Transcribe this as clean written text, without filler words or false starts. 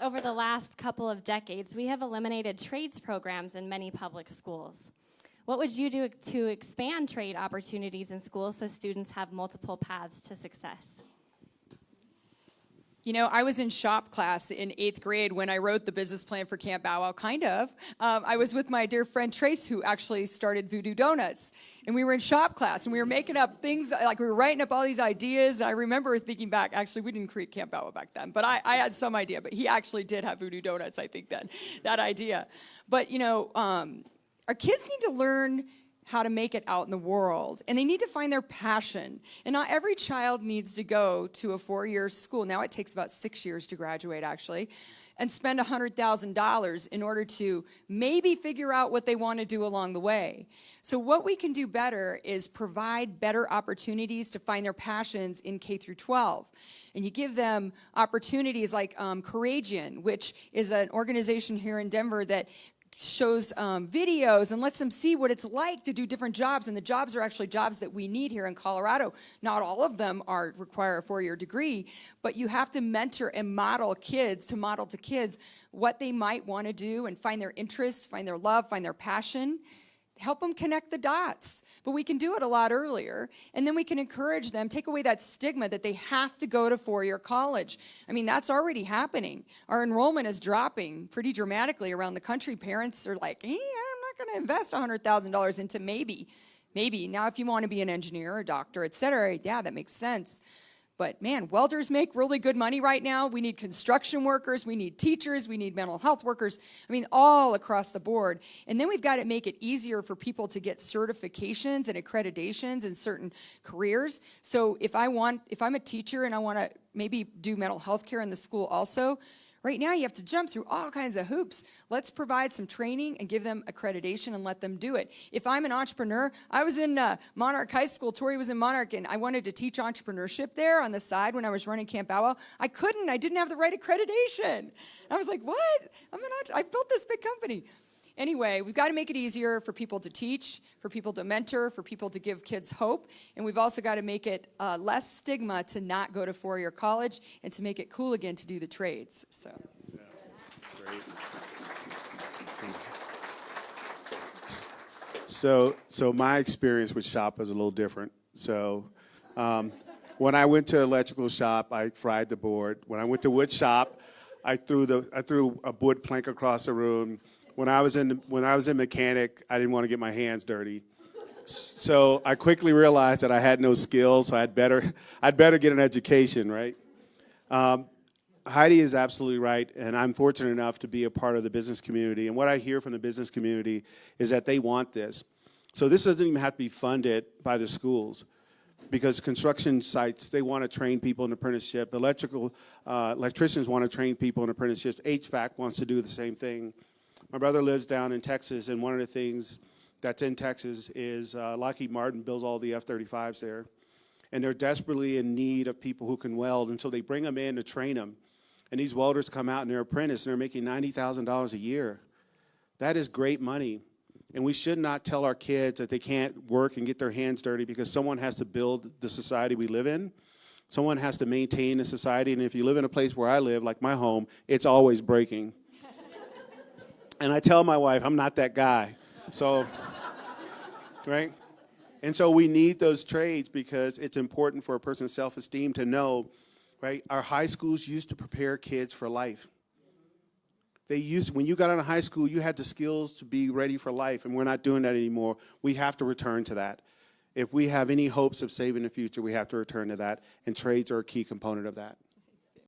over the last couple of decades, we have eliminated trades programs in many public schools. What would you do to expand trade opportunities in schools so students have multiple paths to success? You know, I was in shop class in 8th grade when I wrote the business plan for Camp Bow Wow, kind of. I was with my dear friend Trace, who actually started Voodoo Donuts. And we were in shop class, and we were making up things, like we were writing up all these ideas. I remember thinking back, actually, we didn't create Camp Bow Wow back then, but I had some idea. But he actually did have Voodoo Donuts, I think, then, that idea. But, you know, our kids need to learn how to make it out in the world, and they need to find their passion. And not every child needs to go to a 4-year school. Now it takes about 6 years to graduate, actually, and spend $100,000 in order to maybe figure out what they want to do along the way. So what we can do better is provide better opportunities to find their passions in K through 12. And you give them opportunities like Couragean, which is an organization here in Denver that shows videos and lets them see what it's like to do different jobs. And the jobs are actually jobs that we need here in Colorado. Not all of them require a 4-year degree, but you have to mentor and model to kids what they might want to do and find their interests, find their love, find their passion. Help them connect the dots. But we can do it a lot earlier, and then we can encourage them, take away that stigma that they have to go to 4-year college. I mean, that's already happening. Our enrollment is dropping pretty dramatically around the country. Parents are like, hey, I'm not going to invest $100,000 into maybe. Now, if you want to be an engineer, a doctor, et cetera, yeah, that makes sense. But man, welders make really good money right now. We need construction workers, we need teachers, we need mental health workers. I mean, all across the board. And then we've got to make it easier for people to get certifications and accreditations in certain careers. So if I'm a teacher and I want to maybe do mental health care in the school also, right now you have to jump through all kinds of hoops. Let's provide some training and give them accreditation and let them do it. If I'm an entrepreneur, I was in Monarch High School, Tori was in Monarch, and I wanted to teach entrepreneurship there on the side when I was running Camp Bow Wow. I couldn't, I didn't have the right accreditation. I was like, what? I built this big company. Anyway, we've got to make it easier for people to teach, for people to mentor, for people to give kids hope. And we've also got to make it less stigma to not go to 4-year college and to make it cool again to do the trades. So, yeah, that's great. So my experience with shop was a little different. So when I went to electrical shop, I fried the board. When I went to wood shop, I threw a wood plank across the room. When I was in mechanic, I didn't want to get my hands dirty. So I quickly realized that I had no skills, so I'd better get an education, right? Heidi is absolutely right, and I'm fortunate enough to be a part of the business community. And what I hear from the business community is that they want this. So this doesn't even have to be funded by the schools, because construction sites, they want to train people in apprenticeship. Electricians want to train people in apprenticeships. HVAC wants to do the same thing. My brother lives down in Texas, and one of the things that's in Texas is Lockheed Martin builds all the F-35s there. And they're desperately in need of people who can weld, and so they bring them in to train them. And these welders come out and they're apprentices, and they're making $90,000 a year. That is great money. And we should not tell our kids that they can't work and get their hands dirty, because someone has to build the society we live in. Someone has to maintain the society, and if you live in a place where I live, like my home, it's always breaking. And I tell my wife, I'm not that guy. So, right? And so we need those trades, because it's important for a person's self-esteem to know, right? Our high schools used to prepare kids for life. When you got out of high school, you had the skills to be ready for life, and we're not doing that anymore. We have to return to that. If we have any hopes of saving the future, we have to return to that, and trades are a key component of that.